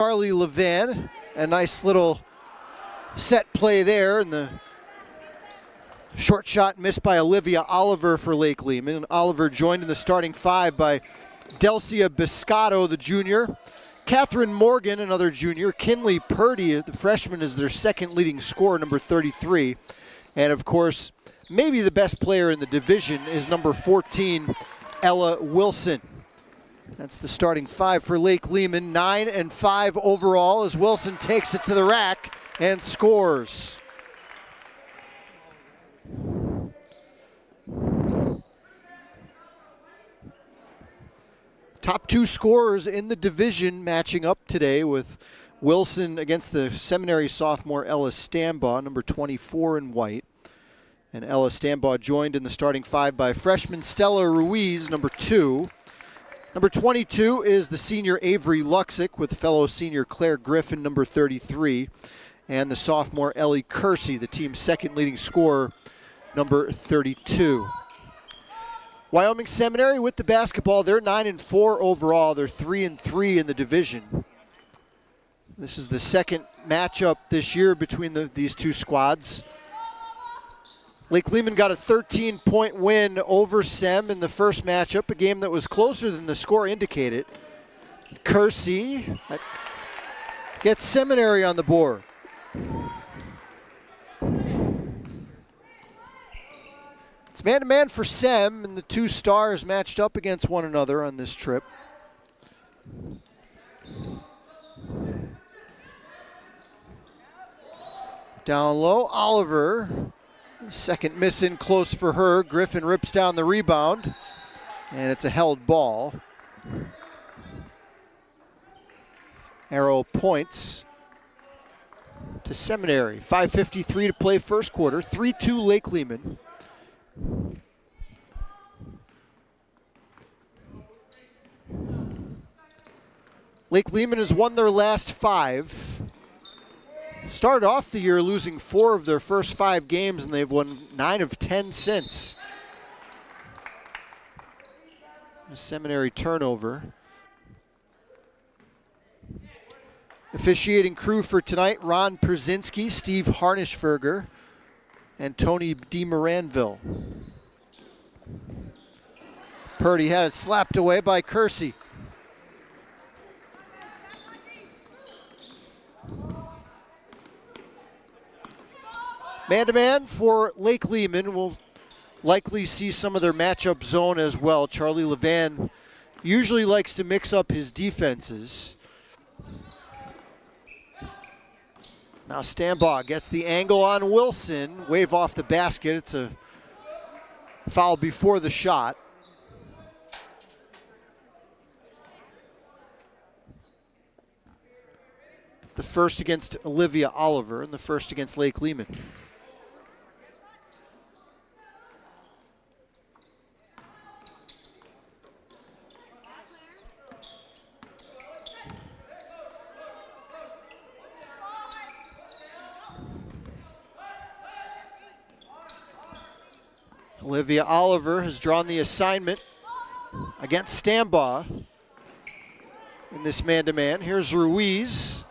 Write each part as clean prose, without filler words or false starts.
Charlie Levan. A nice little set play there, and the short shot missed by Olivia Oliver for Lake Lehman. Oliver joined in the starting five by Delcia Biscotto, the junior. Catherine Morgan, another junior. Kinley Purdy, the freshman, is their second leading scorer, number 33. And of course, maybe the best player in the division is number 14, Ella Wilson. That's the starting five for Lake Lehman. 9-5 overall as Wilson takes it to the rack and scores. Top two scorers in the division matching up today, with Wilson against the seminary sophomore Ella Stambaugh, number 24 in white. And Ella Stambaugh joined in the starting five by freshman Stella Ruiz, number 2. Number 22 is the senior Avery Luxick with fellow senior Claire Griffin, number 33. And the sophomore Ellie Kersey, the team's second leading scorer, number 32. Wyoming Seminary with the basketball. They're 9-4 overall. They're 3-3 in the division. This is the second matchup this year between these two squads. Lake Lehman got a 13-point win over Sem in the first matchup, a game that was closer than the score indicated. Kersey gets Seminary on the board. It's man-to-man for Sem, and the two stars matched up against one another on this trip. Down low, Oliver. Second miss in close for her. Griffin rips down the rebound, and it's a held ball. Arrow points to Seminary. 5:53 to play first quarter. 3-2 Lake Lehman. Lake Lehman has won their last 5. Started off the year losing 4 of their first 5 games, and they've won 9 of 10 since. A Seminary turnover. Officiating crew for tonight: Ron Przynski, Steve Harnischberger, and Tony DeMoranville. Purdy had it slapped away by Kersey. Man-to-man for Lake Lehman. We'll likely see some of their matchup zone as well. Charlie Levan usually likes to mix up his defenses. Now Stambaugh gets the angle on Wilson. Wave off the basket. It's a foul before the shot. The first against Olivia Oliver and the first against Lake Lehman. Olivia Oliver has drawn the assignment against Stambaugh in this man-to-man. Here's Ruiz,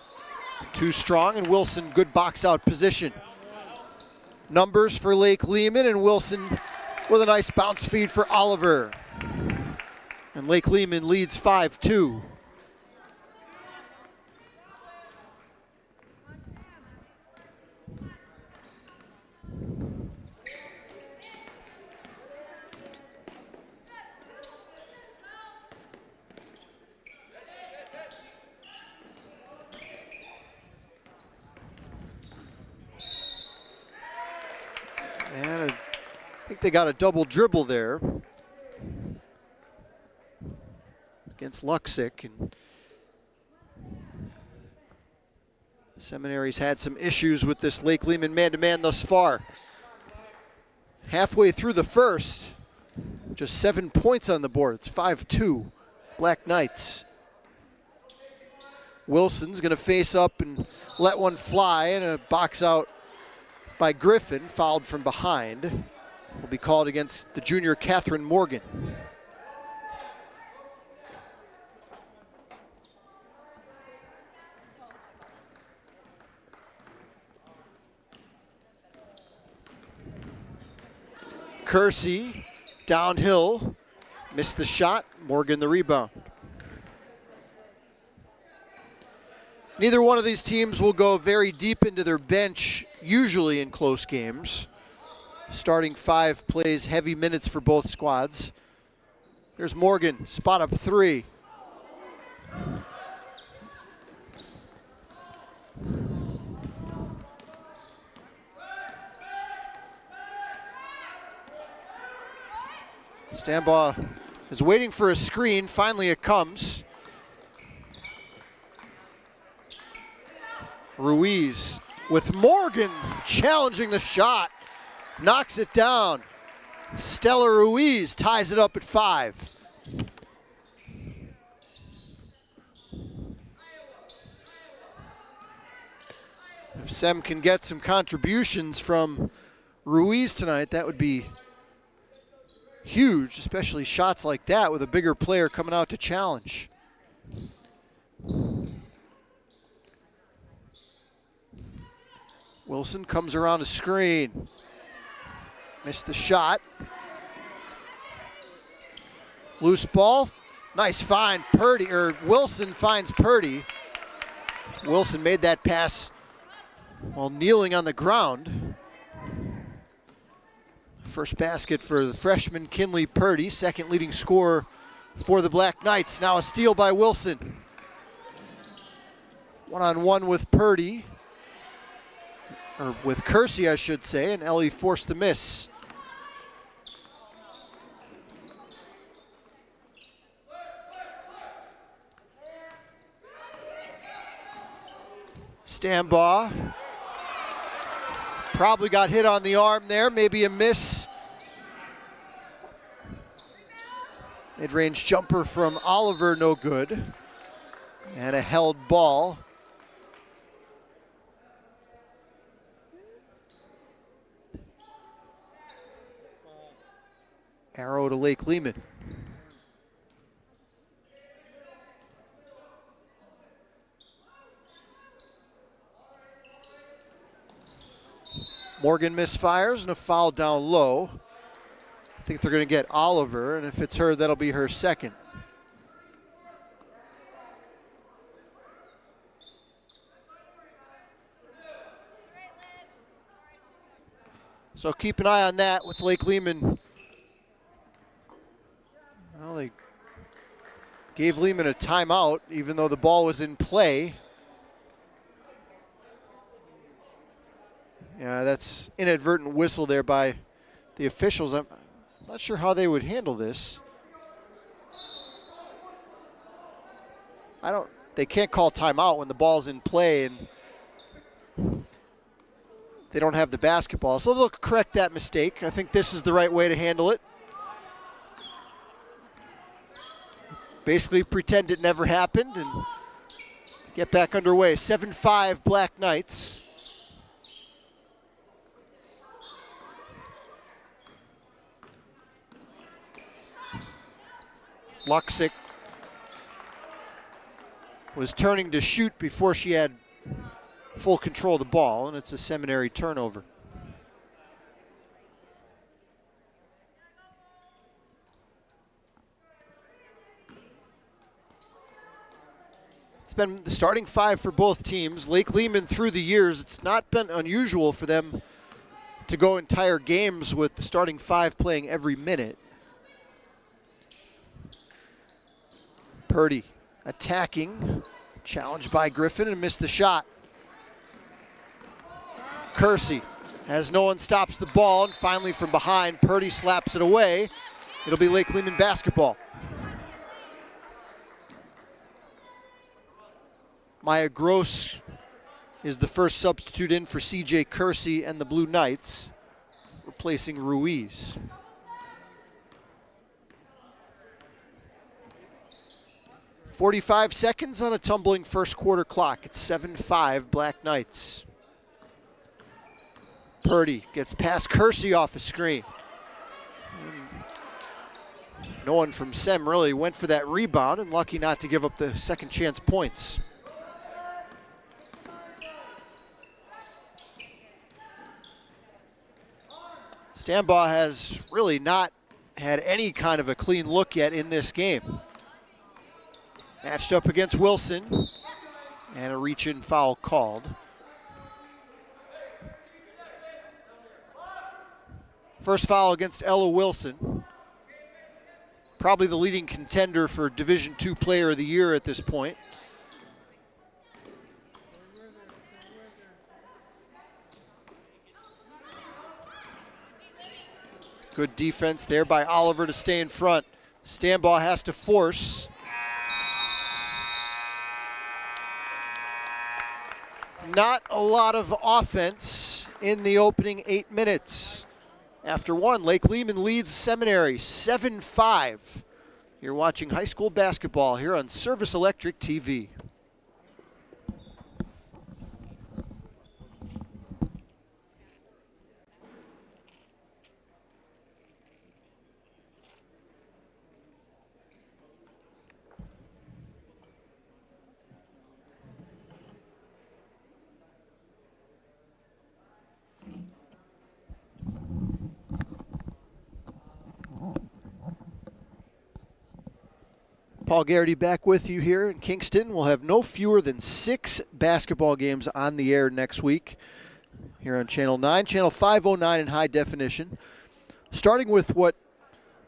too strong, and Wilson, good box out position. Numbers for Lake Lehman, and Wilson with a nice bounce feed for Oliver. And Lake Lehman leads 5-2. And I think they got a double dribble there against Luxick. And Seminary's had some issues with this Lake Lehman man-to-man thus far. Halfway through the first, just 7 points on the board. It's 5-2 Black Knights. Wilson's going to face up and let one fly, and a box out by Griffin, fouled from behind. Will be called against the junior Catherine Morgan. Kersey downhill, missed the shot, Morgan the rebound. Neither one of these teams will go very deep into their bench, usually in close games. Starting five plays heavy minutes for both squads. Here's Morgan, spot up three. Stambaugh is waiting for a screen. Finally it comes. Ruiz with Morgan challenging the shot. Knocks it down. Stella Ruiz ties it up at 5. If Sem can get some contributions from Ruiz tonight, that would be huge, especially shots like that with a bigger player coming out to challenge. Wilson comes around a screen. Missed the shot. Loose ball. Nice find. Wilson finds Purdy. Wilson made that pass while kneeling on the ground. First basket for the freshman Kinley Purdy, second leading scorer for the Black Knights. Now a steal by Wilson. One-on-one with Purdy. Or with Kersey, I should say, and Ellie forced the miss. Stambaugh probably got hit on the arm there, maybe a miss. Mid-range jumper from Oliver, no good. And a held ball. Arrow to Lake Lehman. Morgan misfires and a foul down low. I think they're going to get Oliver, and if it's her, that'll be her second. So keep an eye on that with Lake Lehman. Well, they gave Lehman a timeout, even though the ball was in play. Yeah, that's inadvertent whistle there by the officials. I'm not sure how they would handle this. They can't call timeout when the ball's in play and they don't have the basketball. So they'll correct that mistake. I think this is the right way to handle it. Basically pretend it never happened and get back underway. 7-5 Black Knights. Luxick was turning to shoot before she had full control of the ball, and it's a Seminary turnover. It's been the starting five for both teams. Lake Lehman, through the years, it's not been unusual for them to go entire games with the starting five playing every minute. Purdy attacking, challenged by Griffin and missed the shot. Kersey, as no one stops the ball, and finally from behind, Purdy slaps it away. It'll be Lake Lehman basketball. Maya Gross is the first substitute in for CJ Kersey and the Blue Knights, replacing Ruiz. .45 seconds on a tumbling first quarter clock. It's 7-5 Black Knights. Purdy gets past Kersey off the screen. No one from Sem really went for that rebound, and lucky not to give up the second chance points. Stambaugh has really not had any kind of a clean look yet in this game. Matched up against Wilson, and a reach-in foul called. First foul against Ella Wilson. Probably the leading contender for Division II Player of the Year at this point. Good defense there by Oliver to stay in front. Stambaugh has to force. Not a lot of offense in the opening 8 minutes. After one, Lake Lehman leads Seminary 7-5. You're watching high school basketball here on Service Electric TV. Paul Garrity back with you here in Kingston. We'll have no fewer than 6 basketball games on the air next week here on Channel 9, Channel 509 in high definition. Starting with what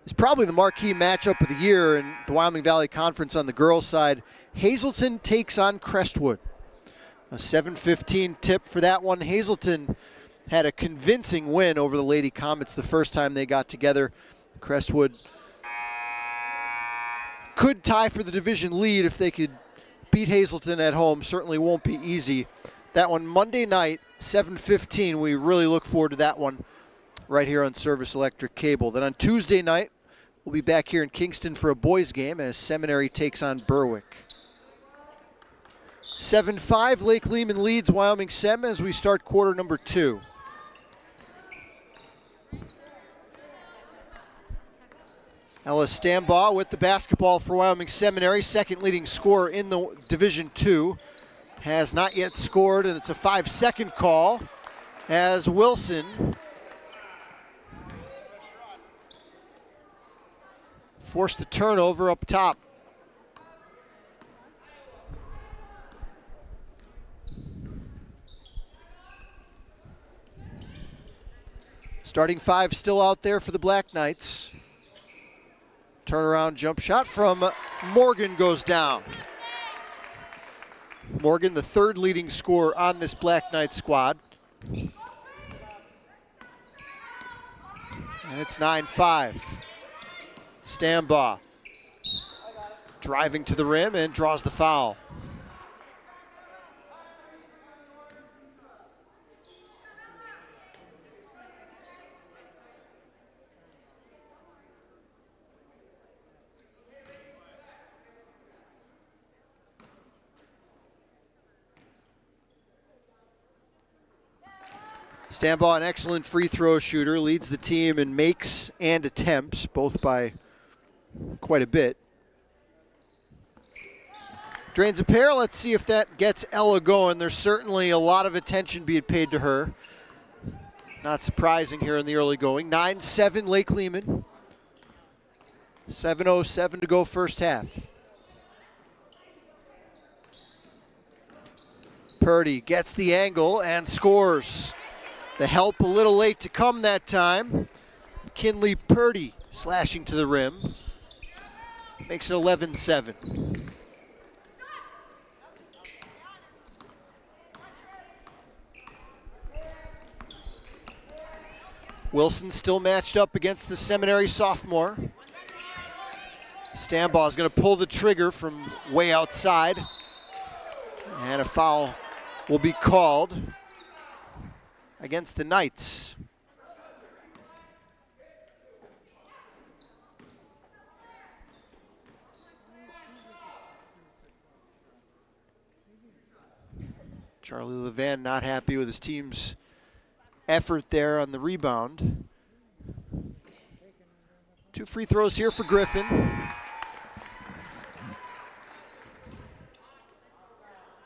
is probably the marquee matchup of the year in the Wyoming Valley Conference on the girls' side. Hazelton takes on Crestwood. A 7:15 tip for that one. Hazelton had a convincing win over the Lady Comets the first time they got together. Crestwood could tie for the division lead if they could beat Hazelton at home. Certainly won't be easy. That one Monday night, 7:15. We really look forward to that one right here on Service Electric Cable. Then on Tuesday night, we'll be back here in Kingston for a boys game as Seminary takes on Berwick. 7-5, Lake Lehman leads Wyoming Sem as we start quarter number 2. Ella Stambaugh with the basketball for Wyoming Seminary, second leading scorer in the Division II. Has not yet scored, and it's a 5-second call as Wilson forced the turnover up top. Starting 5 still out there for the Black Knights. Turnaround jump shot from Morgan goes down. Morgan, the third leading scorer on this Black Knight squad. And it's 9-5. Stambaugh driving to the rim and draws the foul. Stambaugh, an excellent free throw shooter, leads the team in makes and attempts, both by quite a bit. Drains a pair. Let's see if that gets Ella going. There's certainly a lot of attention being paid to her. Not surprising here in the early going. 9-7 Lake Lehman. 7:07 to go first half. Purdy gets the angle and scores. The help a little late to come that time. Kinley Purdy slashing to the rim. Makes it 11-7. Wilson still matched up against the Seminary sophomore. Stambaugh is going to pull the trigger from way outside. And a foul will be called against the Knights. Charlie Levan not happy with his team's effort there on the rebound. 2 free throws here for Griffin.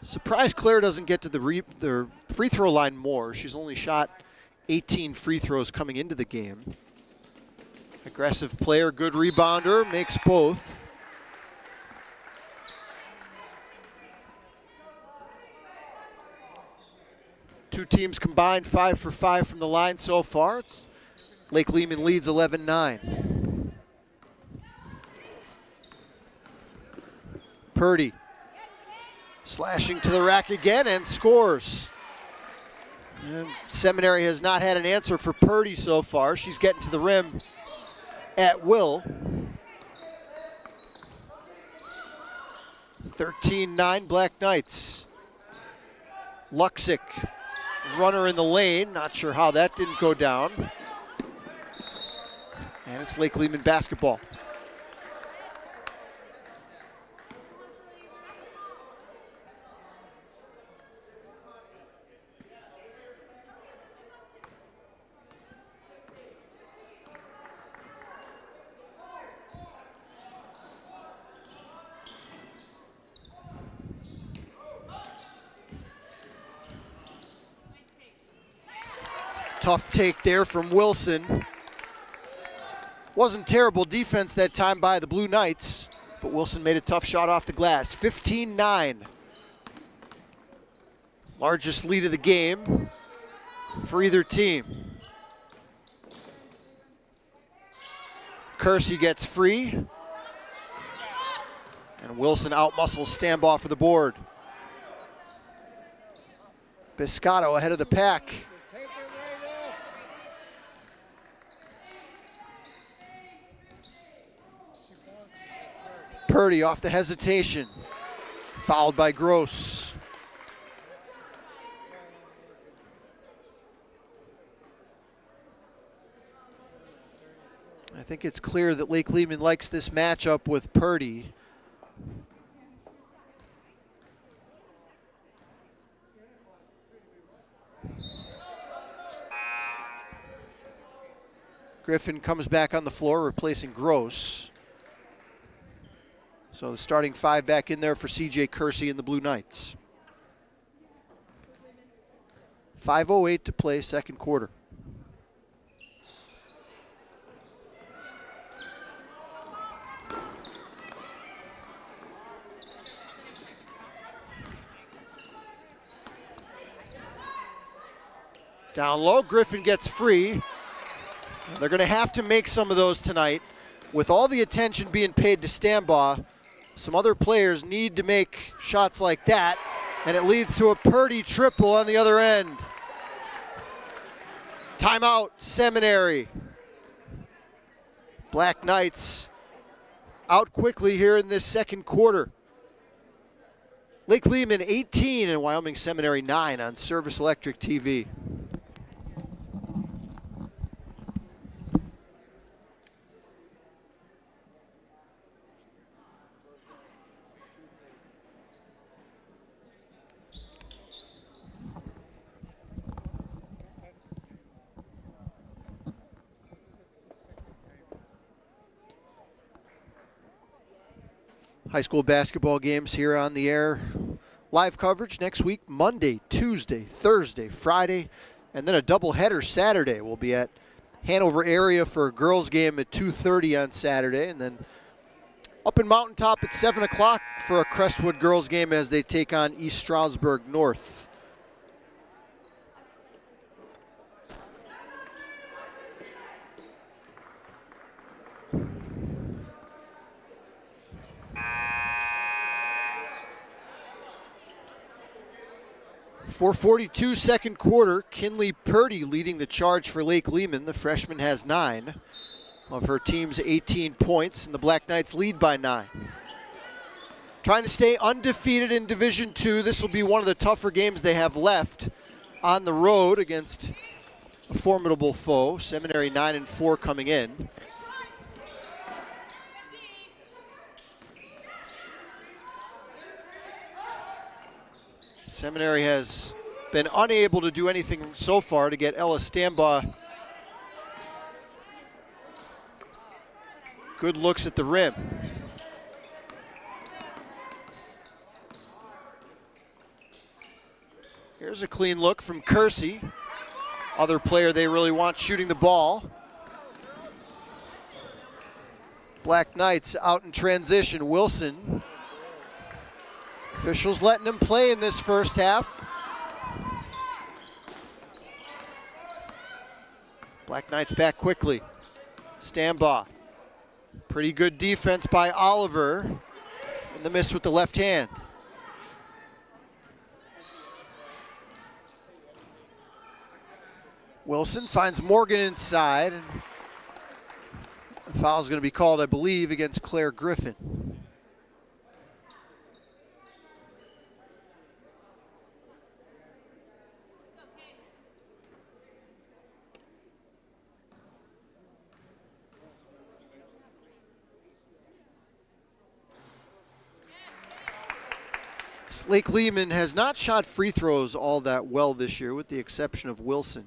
Surprised Claire doesn't get to the free throw line more. She's only shot 18 free throws coming into the game. Aggressive player, good rebounder, makes both. Two teams combined 5 for 5 from the line so far. Lake Lehman leads 11-9. Purdy slashing to the rack again and scores. And Seminary has not had an answer for Purdy so far. She's getting to the rim at will. 13-9 Black Knights. Luxick, runner in the lane. Not sure how that didn't go down. And it's Lake Lehman basketball. Tough take there from Wilson. Wasn't terrible defense that time by the Blue Knights, but Wilson made a tough shot off the glass. 15-9. Largest lead of the game for either team. Kersey gets free. And Wilson outmuscles Stambaugh for the board. Biscotto ahead of the pack. Purdy off the hesitation, fouled by Gross. I think it's clear that Lake Lehman likes this matchup with Purdy. Griffin comes back on the floor, replacing Gross. So the starting 5 back in there for CJ Kersey and the Blue Knights. 5:08 to play, second quarter. Down low, Griffin gets free. They're going to have to make some of those tonight. With all the attention being paid to Stambaugh, some other players need to make shots like that, and it leads to a Purdy triple on the other end. Timeout, Seminary. Black Knights out quickly here in this second quarter. Lake Lehman 18 and Wyoming Seminary 9 on Service Electric TV. High school basketball games here on the air. Live coverage next week, Monday, Tuesday, Thursday, Friday, and then a doubleheader Saturday. We'll be at Hanover area for a girls game at 2:30 on Saturday, and then up in Mountaintop at 7 o'clock for a Crestwood girls game as they take on East Stroudsburg North. .442 second quarter. Kinley Purdy leading the charge for Lake Lehman. The freshman has 9 of her team's 18 points, and the Black Knights lead by 9. Trying to stay undefeated in Division II. This will be one of the tougher games they have left on the road against a formidable foe. Seminary 9-4 coming in. Seminary has been unable to do anything so far to get Ella Stambaugh good looks at the rim. Here's a clean look from Kersey. other player they really want shooting the ball. Black Knights out in transition. Wilson. Officials letting him play in this first half. Black Knights back quickly. Stambaugh. Pretty good defense by Oliver. And the miss with the left hand. Wilson finds Morgan inside. And the foul is going to be called, I believe, against Claire Griffin. Lake Lehman has not shot free throws all that well this year, with the exception of Wilson.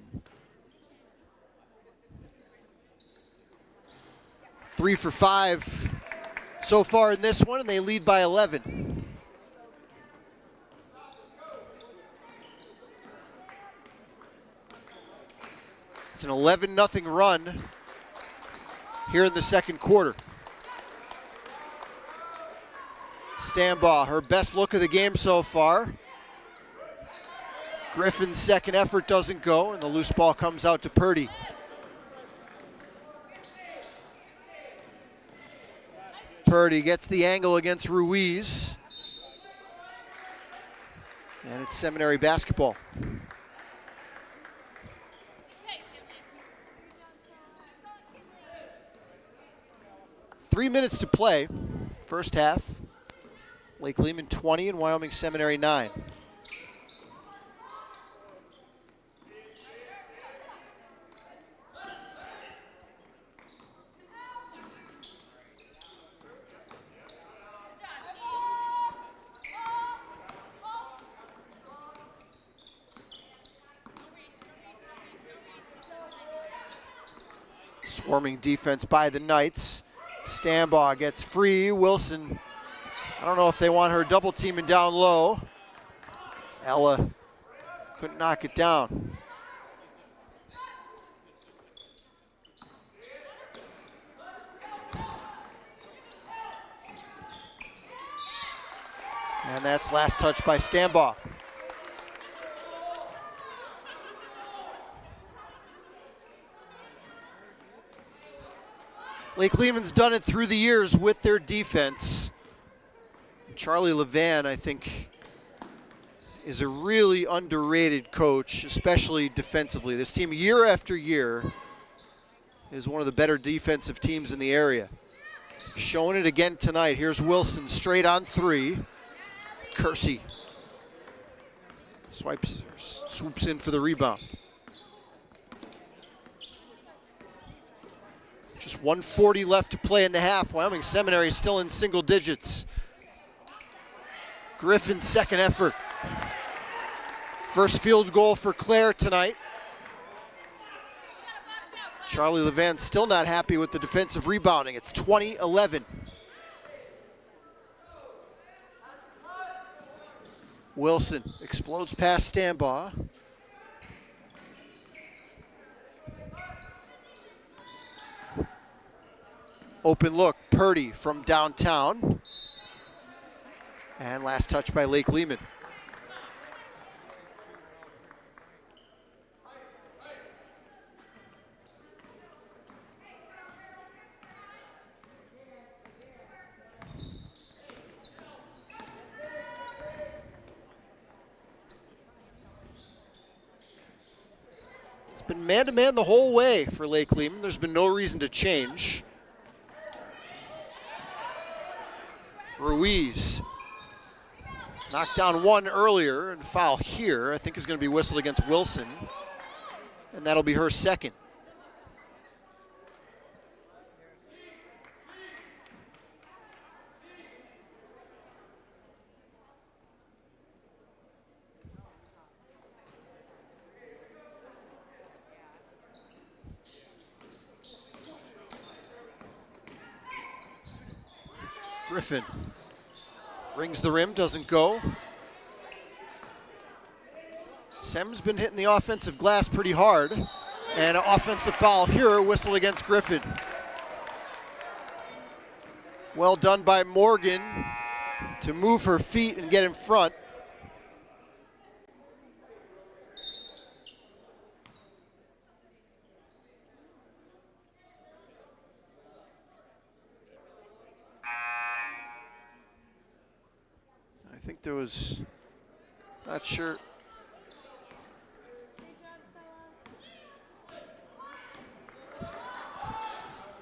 3 for 5 so far in this one, and they lead by 11. It's an 11-0 run here in the second quarter. Stambaugh, her best look of the game so far. Griffin's second effort doesn't go, and the loose ball comes out to Purdy. Purdy gets the angle against Ruiz. And it's Seminary basketball. Three minutes to play, first half. Lake Lehman 20 and Wyoming Seminary 9. Swarming defense by the Knights. Stambaugh gets free. Wilson, I don't know if they want her double teaming down low. Ella couldn't knock it down. And that's last touch by Stambaugh. Lake Lehman's done it through the years with their defense. Charlie Levan, I think, is a really underrated coach, especially defensively. This team, year after year, is one of the better defensive teams in the area. Showing it again tonight. Here's Wilson straight on three. Kersey swoops in for the rebound. Just 1:40 left to play in the half. Wyoming Seminary still in single digits. Griffin's second effort. First field goal for Claire tonight. Charlie Levan still not happy with the defensive rebounding. It's 20-11. Wilson explodes past Stambaugh. Open look, Purdy from downtown. And last touch by Lake Lehman. It's been man-to-man the whole way for Lake Lehman. There's been no reason to change. Ruiz knocked down one earlier, and foul here I think is going to be whistled against Wilson, and that'll be her second. Griffin rings the rim, doesn't go. Sem's been hitting the offensive glass pretty hard. And an offensive foul here, whistled against Griffin. Well done by Morgan to move her feet and get in front. I think there was, not sure.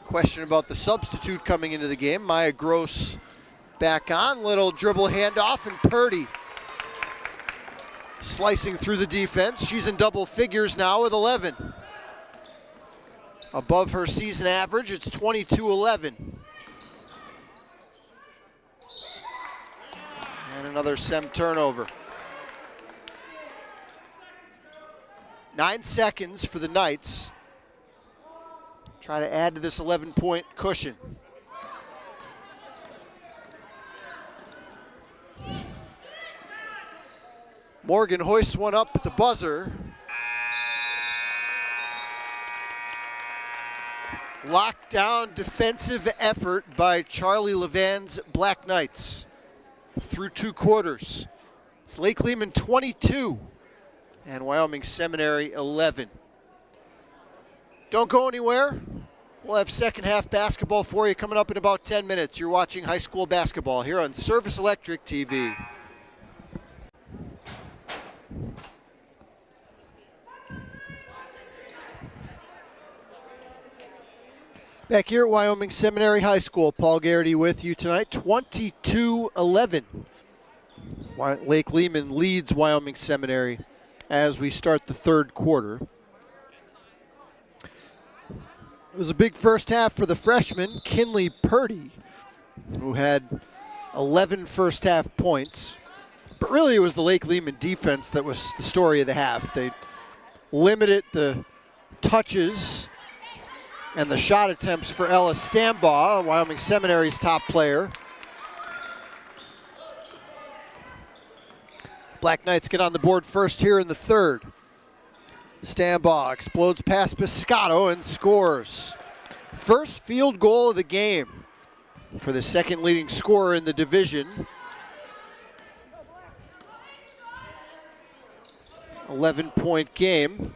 Question about the substitute coming into the game. Maya Gross back on. Little dribble handoff, and Purdy slicing through the defense. She's in double figures now with 11. Above her season average, it's 22-11. And another Sem turnover. 9 seconds for the Knights. Try to add to this 11-point cushion. Morgan hoists one up at the buzzer. Lockdown defensive effort by Charlie Levan's Black Knights through 2 quarters. It's Lake Lehman 22 and Wyoming Seminary 11. Don't go anywhere. We'll have second half basketball for you coming up in about 10 minutes. You're watching high school basketball here on Service Electric TV. Back here at Wyoming Seminary High School, Paul Garrity with you tonight, 22-11. Lake Lehman leads Wyoming Seminary as we start the third quarter. It was a big first half for the freshman, Kinley Purdy, who had 11 first half points. But really it was the Lake Lehman defense that was the story of the half. They limited the touches and the shot attempts for Ella Stambaugh, Wyoming Seminary's top player. Black Knights get on the board first here in the third. Stambaugh explodes past Piscato and scores. First field goal of the game for the second leading scorer in the division. 11-point game.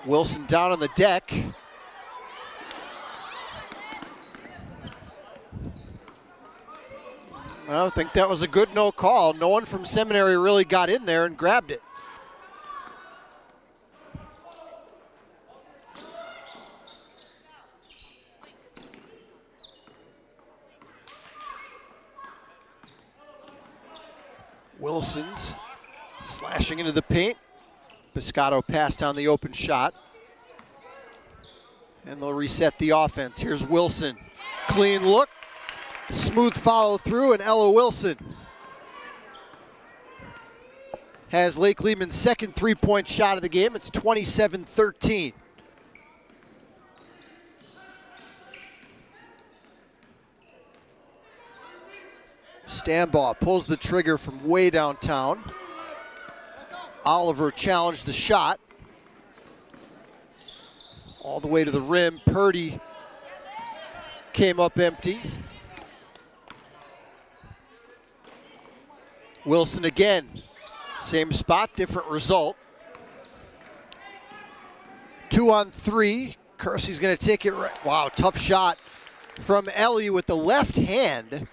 Wilson down on the deck. I think that was a good no call. No one from Seminary really got in there and grabbed it. Wilson's slashing into the paint. Piscato passed on the open shot. And they'll reset the offense. Here's Wilson. Clean look. Smooth follow through, and Ella Wilson has Lake Lehman's second three-point shot of the game. It's 27-13. Stambaugh pulls the trigger from way downtown. Oliver challenged the shot. All the way to the rim. Purdy came up empty. Wilson again. Same spot, different result. 2 on 3. Kersey's going to take it right. Wow, tough shot from Ellie with the left hand.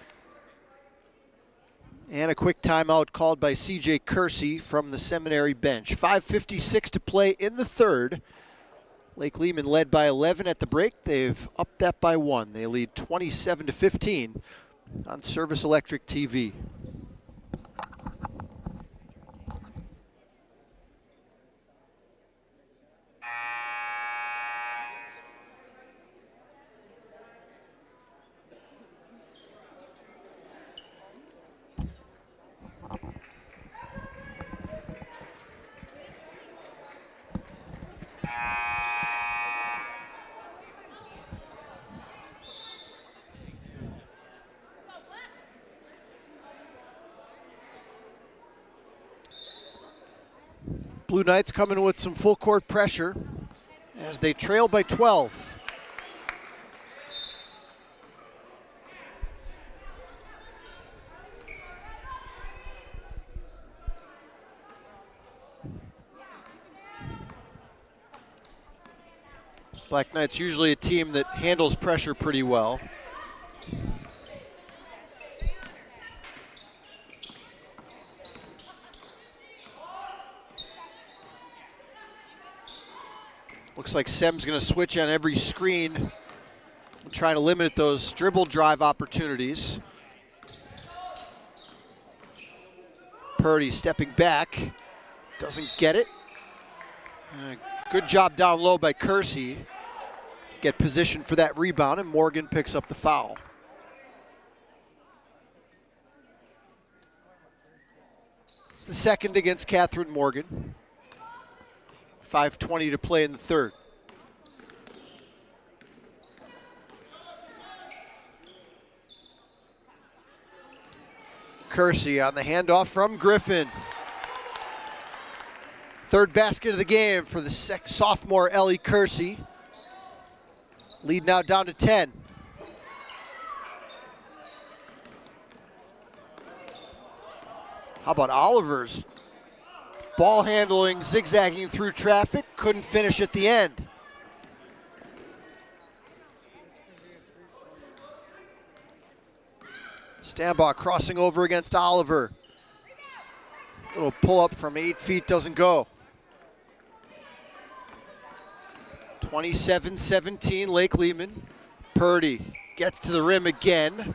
And a quick timeout called by C.J. Kersey from the Seminary bench. 5:56 to play in the third. Lake Lehman led by 11 at the break. They've upped that by 1. They lead 27-15 on Service Electric TV. Blue Knights coming with some full court pressure as they trail by 12. Black Knights usually a team that handles pressure pretty well. Looks like Sem's going to switch on every screen, trying to limit those dribble drive opportunities. Purdy stepping back, doesn't get it. Good job down low by Kersey. Get positioned for that rebound, and Morgan picks up the foul. It's the second against Catherine Morgan. 5:20 to play in the third. Kersey on the handoff from Griffin. Third basket of the game for the sophomore Ellie Kersey. Lead now down to 10. How about Oliver's ball handling, zigzagging through traffic, couldn't finish at the end. Stambaugh crossing over against Oliver. Little pull up from 8 feet, doesn't go. 27-17, Lake Lehman. Purdy gets to the rim again.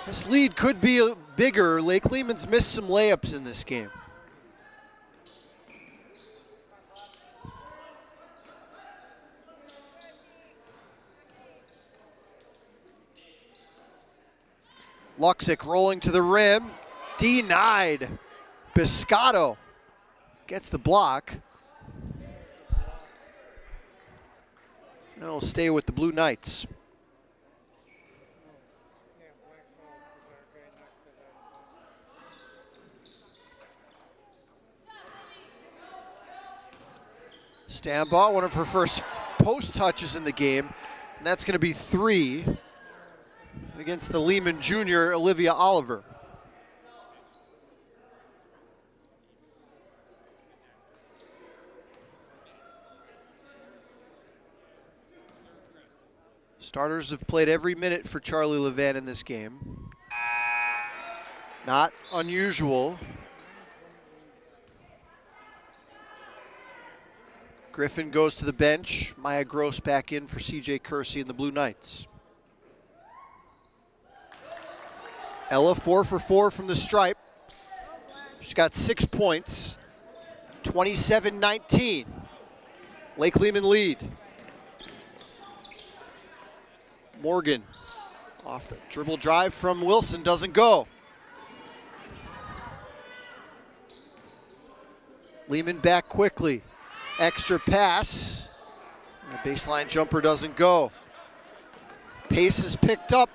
This lead could be bigger. Lake Lehman's missed some layups in this game. Luxick rolling to the rim, denied. Biscotto gets the block. And it'll stay with the Blue Knights. Stambaugh, one of her first post touches in the game, and that's going to be 3 against the Lehman junior, Olivia Oliver. Starters have played every minute for Charlie Levan in this game. Not unusual. Griffin goes to the bench. Maya Gross back in for CJ Kersey and the Blue Knights. Ella 4 for 4 from the stripe. She's got 6 points. 27-19. Lake Lehman lead. Morgan off the dribble drive from Wilson, doesn't go. Lehman back quickly. Extra pass. The baseline jumper doesn't go. Pace is picked up.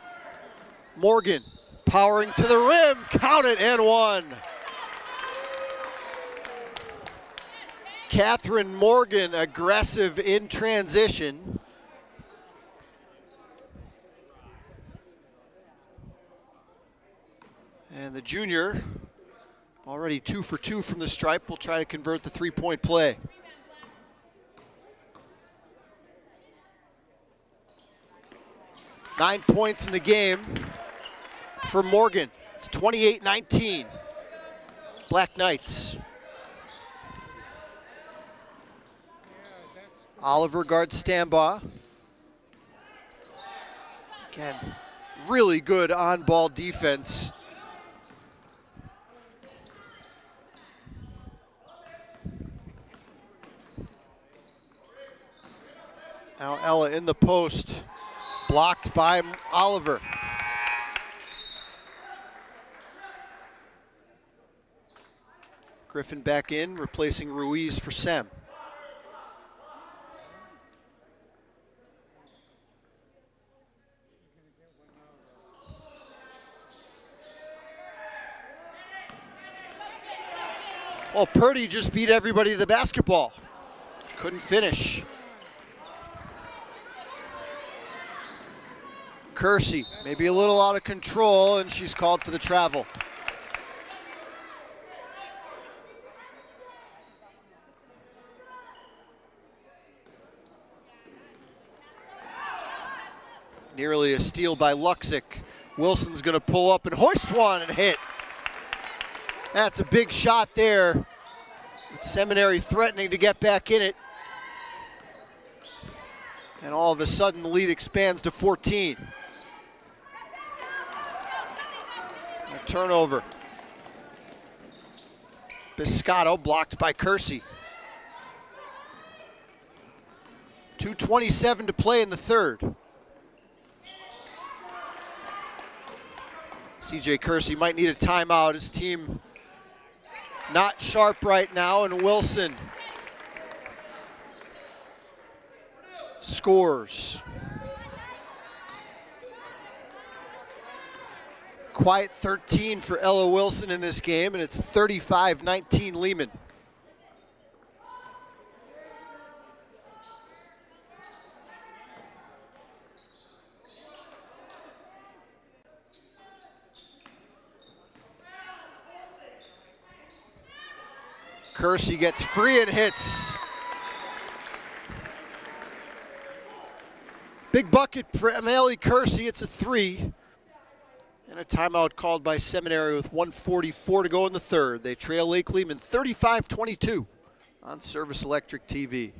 Morgan powering to the rim. Count it and one. Catherine Morgan aggressive in transition. And the junior, already 2 for 2 from the stripe, will try to convert the three-point play. Nine points in the game for Morgan. It's 28-19. Black Knights. Oliver guards Stambaugh. Again, really good on-ball defense. Now Ella in the post, blocked by Oliver. Griffin back in, replacing Ruiz for Sem. Well, Purdy just beat everybody to the basketball. Couldn't finish. Kersey, maybe a little out of control, and she's called for the travel. Nearly a steal by Luxick. Wilson's gonna pull up and hoist one and hit. That's a big shot there. Seminary threatening to get back in it. And all of a sudden the lead expands to 14. A turnover. Biscotto blocked by Kersey. 2:27 to play in the third. CJ Kersey might need a timeout. His team not sharp right now, and Wilson scores. Quiet 13 for Ella Wilson in this game, and it's 35-19 Lehman. Kersey gets free and hits. Big bucket for Emily Kersey. It's a three. And a timeout called by Seminary with 1:44 to go in the third. They trail Lake Lehman 35-22 on Service Electric TV.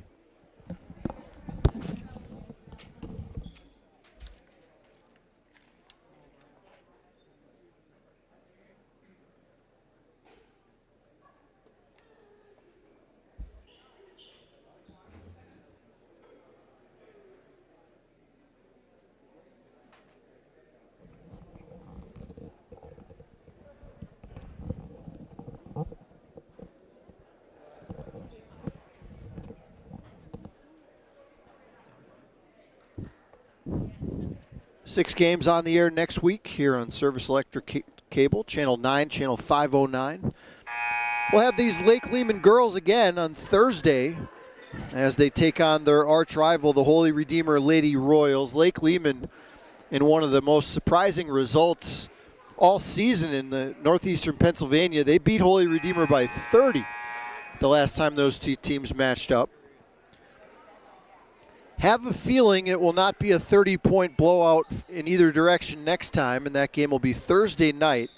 Six games on the air next week here on Service Electric Cable, Channel 9, Channel 509. We'll have these Lake Lehman girls again on Thursday as they take on their arch rival, the Holy Redeemer Lady Royals. Lake Lehman, in one of the most surprising results all season in the Northeastern Pennsylvania, they beat Holy Redeemer by 30 the last time those two teams matched up. Have a feeling it will not be a 30-point blowout in either direction next time, and that game will be Thursday night,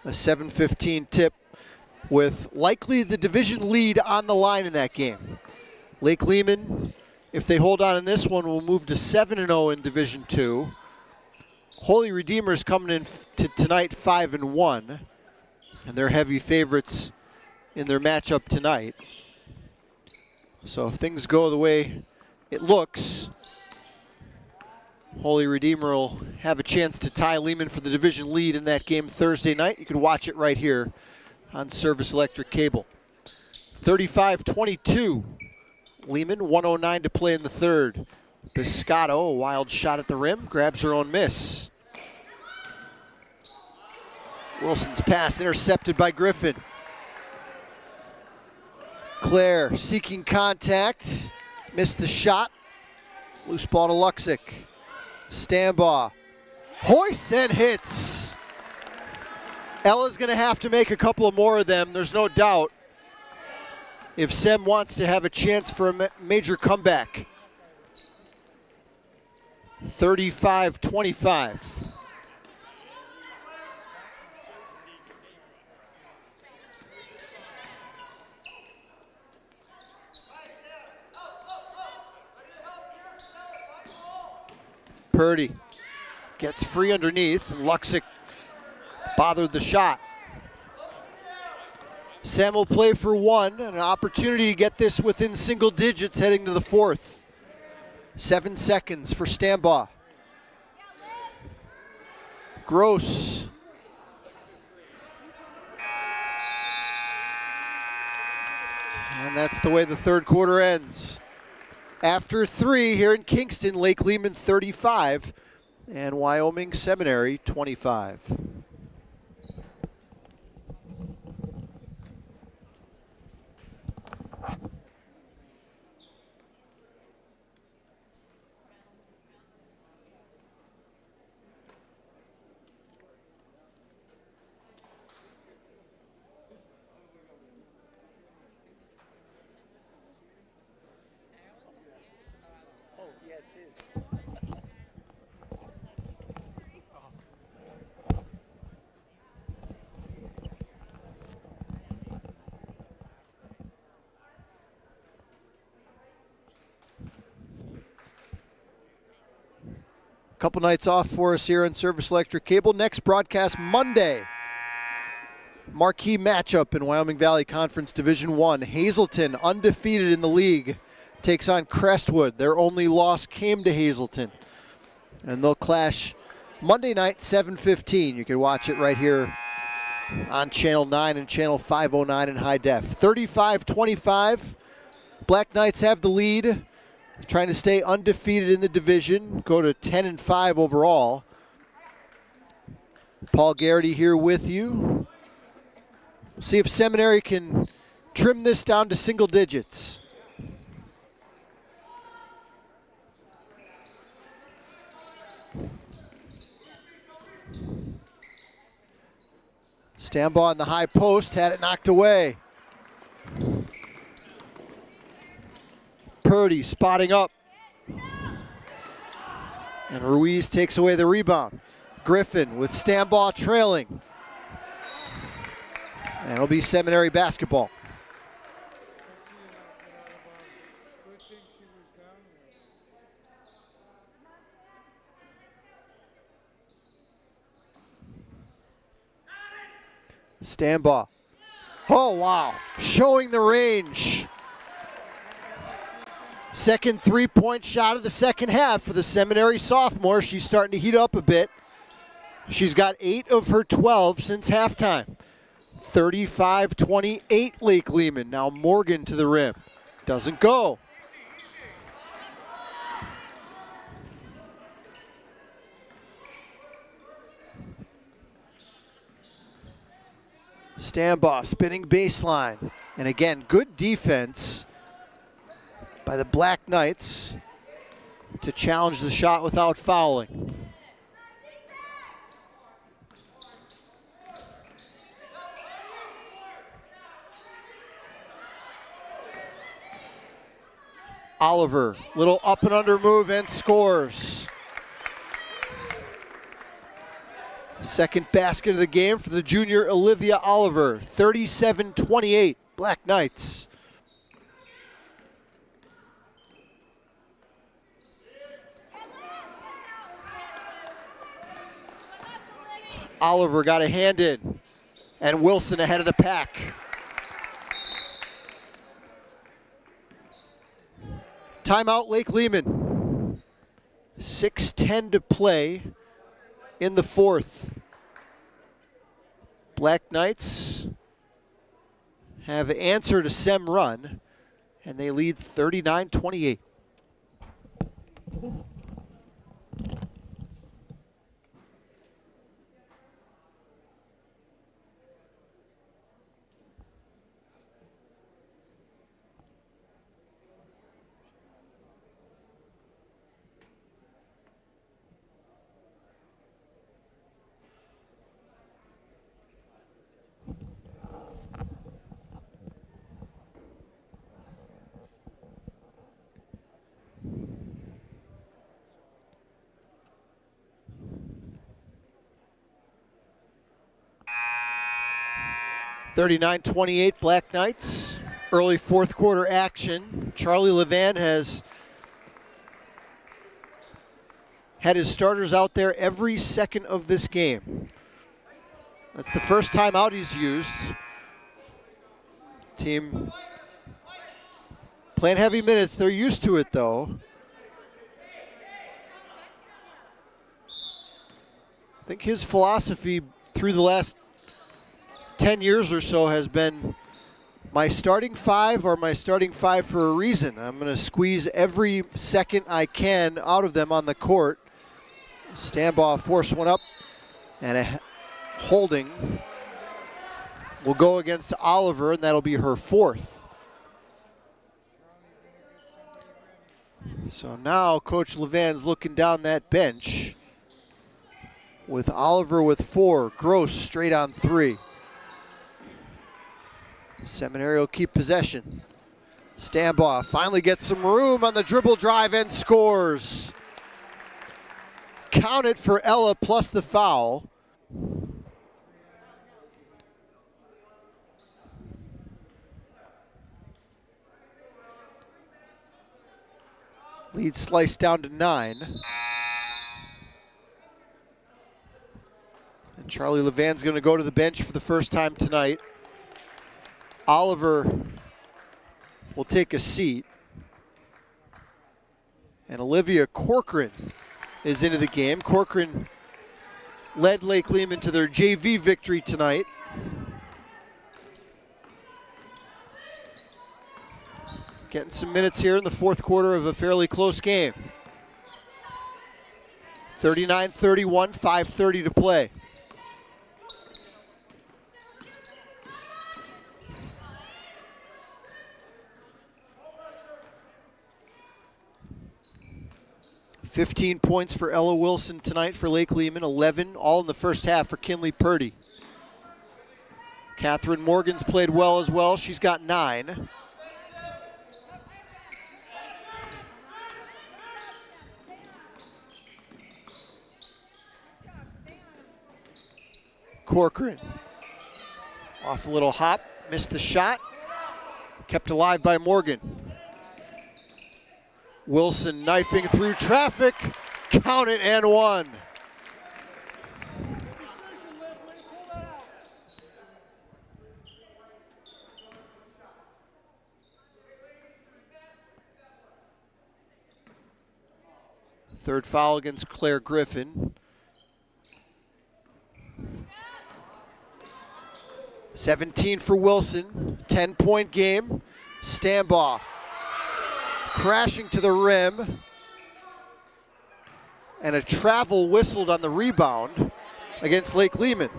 a 7:15 tip with likely the division lead on the line in that game. Lake Lehman, if they hold on in this one, will move to 7-0 in Division II. Holy Redeemer's coming in to tonight 5-1, and they're heavy favorites in their matchup tonight. So if things go the way it looks, Holy Redeemer will have a chance to tie Lehman for the division lead in that game Thursday night. You can watch it right here on Service Electric Cable. 35-22, Lehman, 1:09 to play in the third. Biscotto, a wild shot at the rim, grabs her own miss. Wilson's pass intercepted by Griffin. Claire seeking contact. Missed the shot. Loose ball to Luxick. Stambaugh. Hoists and hits. Ella's going to have to make a couple of more of them, there's no doubt, if Sem wants to have a chance for a major comeback. 35-25. Purdy gets free underneath, and Luxick bothered the shot. Sam will play for one, an opportunity to get this within single digits heading to the fourth. 7 seconds for Stambaugh. Gross. And that's the way the third quarter ends. After three here in Kingston, Lake Lehman 35 and Wyoming Seminary 25. Couple nights off for us here on Service Electric Cable. Next broadcast Monday. Marquee matchup in Wyoming Valley Conference Division I. Hazelton, undefeated in the league, takes on Crestwood. Their only loss came to Hazelton. And they'll clash Monday night, 7:15. You can watch it right here on Channel 9 and Channel 509 in high def. 35-25. Black Knights have the lead, trying to stay undefeated in the division, go to 10-5 overall. Paul Garrity here with you. See if Seminary can trim this down to single digits. Stambaugh on the high post, had it knocked away. Purdy spotting up. And Ruiz takes away the rebound. Griffin with Stambaugh trailing. And it'll be Seminary basketball. Stambaugh. Oh, wow. Showing the range. Second three-point shot of the second half for the Seminary sophomore. She's starting to heat up a bit. She's got 8 of her 12 since halftime. 35-28 Lake Lehman. Now Morgan to the rim. Doesn't go. Stambaugh spinning baseline. And again, good defense by the Black Knights to challenge the shot without fouling. Oliver, little up and under move and scores. Second basket of the game for the junior Olivia Oliver. 37-28, Black Knights. Oliver got a hand in, and Wilson ahead of the pack. Timeout, Lake Lehman. 6:10 to play in the fourth. Black Knights have answered a Sem run, and they lead 39-28. (39-28) Black Knights. Early fourth quarter action. Charlie Levan has had his starters out there every second of this game. That's the first time out he's used. Team playing heavy minutes. They're used to it, though. I think his philosophy through the last 10 years or so has been my starting five are my starting five for a reason. I'm going to squeeze every second I can out of them on the court. Stambaugh forced one up, and a holding will go against Oliver, and that'll be her fourth. So now Coach Levan's looking down that bench with Oliver with 4, Gross straight on 3. Seminary will keep possession. Stambaugh finally gets some room on the dribble drive and scores. Count it for Ella plus the foul. Lead sliced down to 9. And Charlie Levan's going to go to the bench for the first time tonight. Oliver will take a seat. And Olivia Corcoran is into the game. Corcoran led Lake Lehman to their JV victory tonight. Getting some minutes here in the fourth quarter of a fairly close game. 39-31, 5:30 to play. "15 points for Ella Wilson tonight for Lake Lehman, 11 all in the first half for Kinley Purdy. Catherine Morgan's played well as well. She's got 9. Corcoran off a little hop, missed the shot, kept alive by Morgan. Wilson knifing through traffic, count it and 1. Third foul against Claire Griffin. 17 for Wilson, 10-point game. Stambaugh crashing to the rim. And a travel whistled on the rebound against Lake Lehman.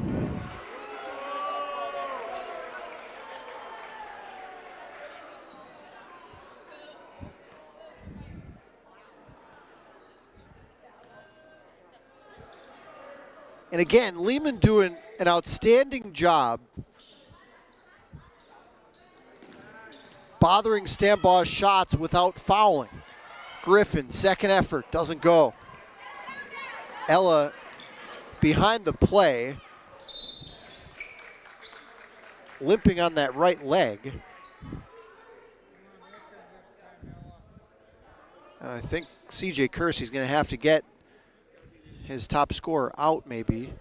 And again, Lehman doing an outstanding job bothering Stambaugh's shots without fouling. Griffin, second effort, doesn't go. Ella behind the play, limping on that right leg. And I think CJ Kersey's going to have to get his top scorer out maybe.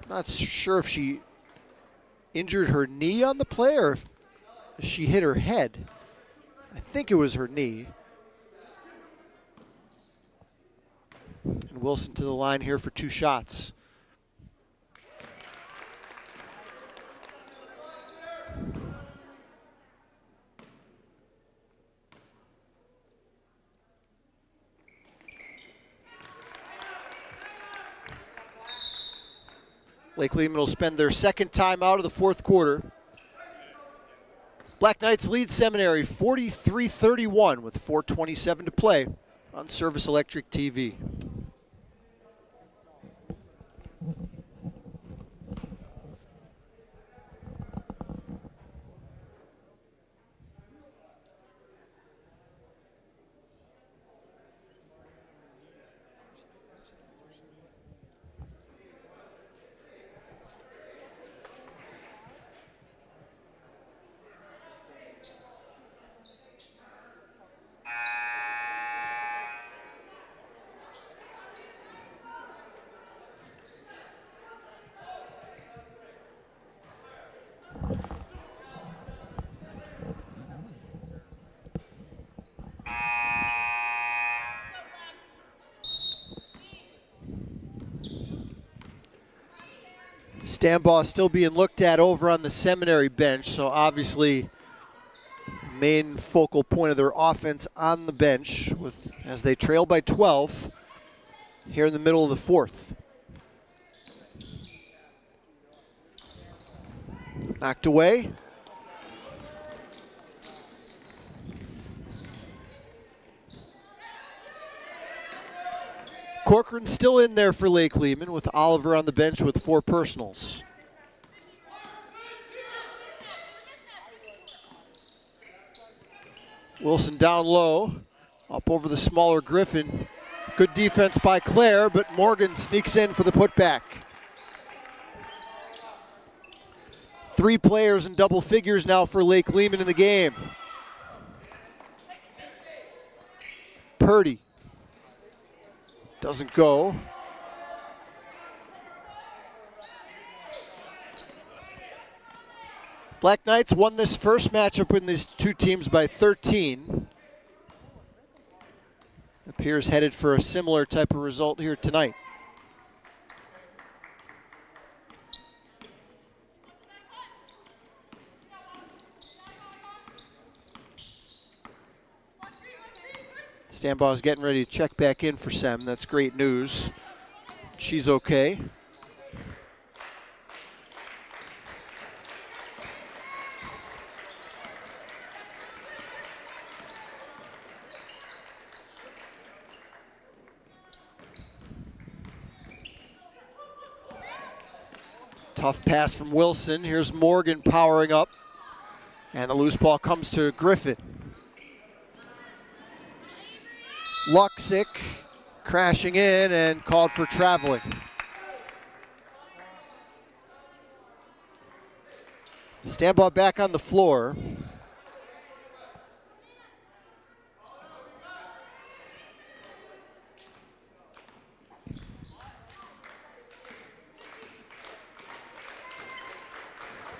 Not sure if she injured her knee on the play or if she hit her head. I think it was her knee. And Wilson to the line here for 2 shots. Lake Lehman will spend their second time out of the fourth quarter. Black Knights lead Seminary 43-31 with 4:27 to play on Service Electric TV. Stambaugh still being looked at over on the Seminary bench, so obviously main focal point of their offense on the bench as they trail by 12 here in the middle of the fourth. Knocked away. Corcoran still in there for Lake Lehman with Oliver on the bench with 4 personals. Wilson down low, up over the smaller Griffin. Good defense by Claire, but Morgan sneaks in for the putback. 3 players in double figures now for Lake Lehman in the game. Purdy doesn't go. Black Knights won this first matchup in these 2 teams by 13. Appears headed for a similar type of result here tonight. Stambaugh's getting ready to check back in for Sem. That's great news. She's okay. Tough pass from Wilson. Here's Morgan powering up. And the loose ball comes to Griffin. Luxick crashing in and called for traveling. Stambaugh back on the floor.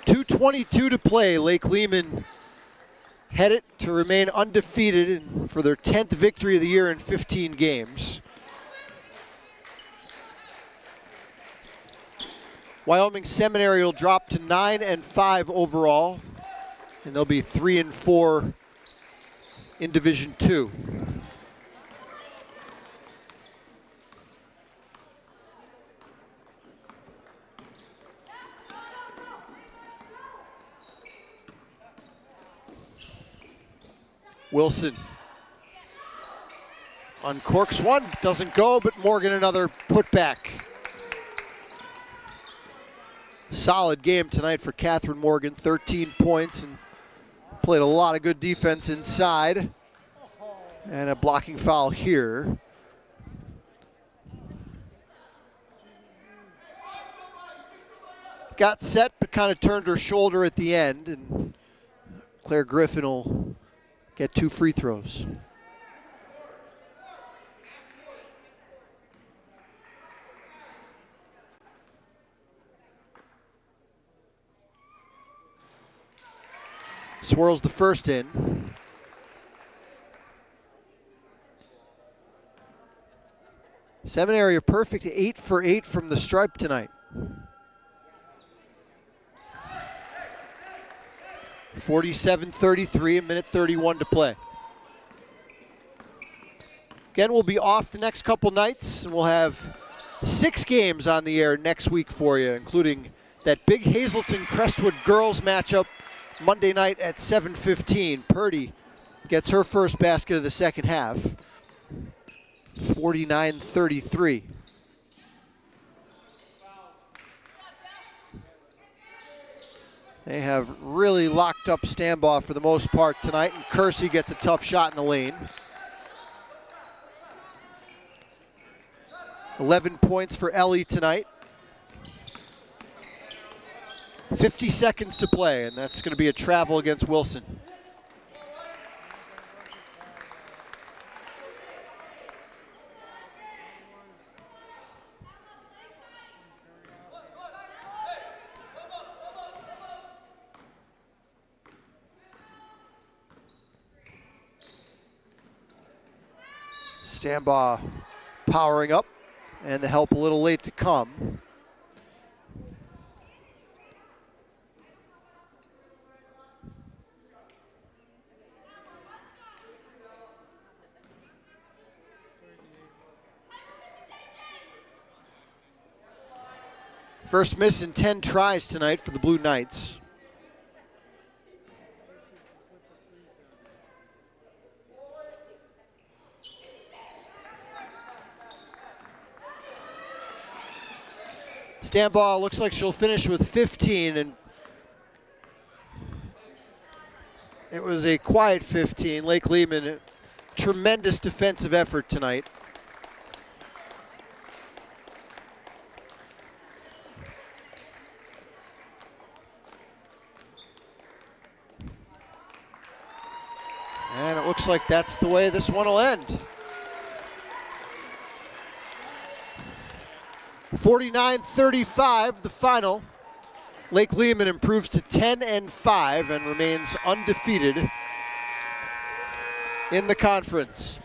.222 to play. Lake Lehman headed to remain undefeated for their 10th victory of the year in 15 games. Wyoming Seminary will drop to 9-5 overall, and they'll be 3-4 in Division II. Wilson uncorks one, doesn't go, but Morgan another putback. Solid game tonight for Catherine Morgan, 13 points, and played a lot of good defense inside. And a blocking foul here. Got set, but kind of turned her shoulder at the end, and Claire Griffin will get 2 free throws. Swirls the first in. Seminary a perfect 8 for 8 from the stripe tonight. 47-33, a minute 31 to play. Again, we'll be off the next couple nights, and we'll have 6 games on the air next week for you, including that big Hazelton-Crestwood girls matchup Monday night at 7:15. Purdy gets her first basket of the second half. 49-33. They have really locked up Stambaugh for the most part tonight, and Kersey gets a tough shot in the lane. 11 points for Ellie tonight. 50 seconds to play, and that's going to be a travel against Wilson. Stambaugh powering up, and the help a little late to come. First miss in 10 tries tonight for the Blue Knights. Stambaugh looks like she'll finish with 15, and it was a quiet 15. Lake Lehman, a tremendous defensive effort tonight. And it looks like that's the way this one will end. 49-35, the final. Lake Lehman improves to 10-5 and remains undefeated in the conference.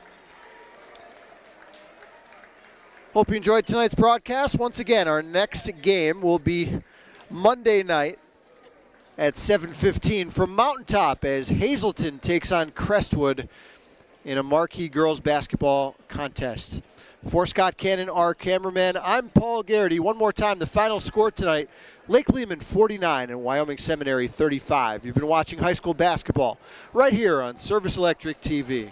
Hope you enjoyed tonight's broadcast. Once again, our next game will be Monday night at 7:15 from Mountaintop as Hazleton takes on Crestwood in a marquee girls basketball contest. For Scott Cannon, our cameraman, I'm Paul Garrity. One more time, the final score tonight, Lake Lehman 49 and Wyoming Seminary 35. You've been watching high school basketball right here on Service Electric TV.